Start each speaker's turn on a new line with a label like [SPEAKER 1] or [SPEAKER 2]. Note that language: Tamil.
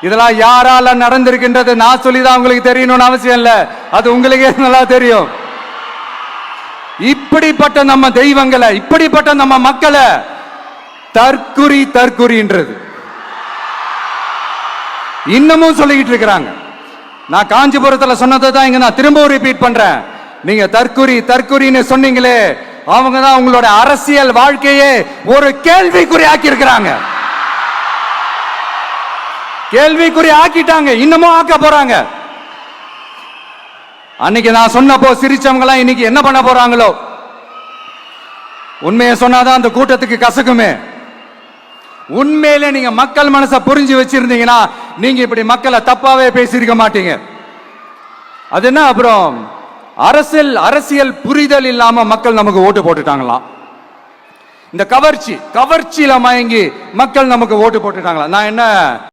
[SPEAKER 1] இதெல்லாம் யாரால நடந்திருக்கின்றது நான் சொல்லிதான் உங்களுக்கு தெரியணும்னு அவசியம் இல்ல, அது உங்களுக்கே நல்லா தெரியும். இப்படிப்பட்ட நம்ம தெய்வங்களை, இப்படிப்பட்ட நம்ம மக்களை தற்குறின்றது இன்னமும் சொல்லிக்கிட்டு இருக்கிறாங்க. நான் காஞ்சிபுரத்துல சொன்னதை தான் இங்க நான் திரும்பவும் ரிப்பீட் பண்றேன். நீங்க தற்குறின்னு சொன்னீங்களே, அவங்க தான் உங்களோட அரசியல் வாழ்க்கையே ஒரு கேள்விக்குறி ஆக்கி இருக்கிறாங்க. கேள்விக்குறி ஆக்கிட்டாங்க, இன்னமும் ஆக்க போறாங்க. அன்னைக்கு நான் சொன்னப்போ சிரிச்சவங்க எல்லாம் இன்னைக்கு என்ன பண்ண போறாங்களோ. உண்மையை சொன்னாதான் அந்த கூட்டத்துக்கு கசக்குமே. உண்மையிலே நீங்க மக்கள் மனசை புரிஞ்சு வச்சிருந்தீங்கன்னா நீங்க இப்படி மக்களை தப்பாவே பேசியிருக்க மாட்டீங்க. அது என்ன, அப்புறம் அரசியல் புரிதல் இல்லாம மக்கள் நமக்கு ஓட்டு போட்டுட்டாங்களாம். இந்த கவர்ச்சியில மயங்கி மக்கள் நமக்கு ஓட்டு போட்டுட்டாங்களா. நான் என்ன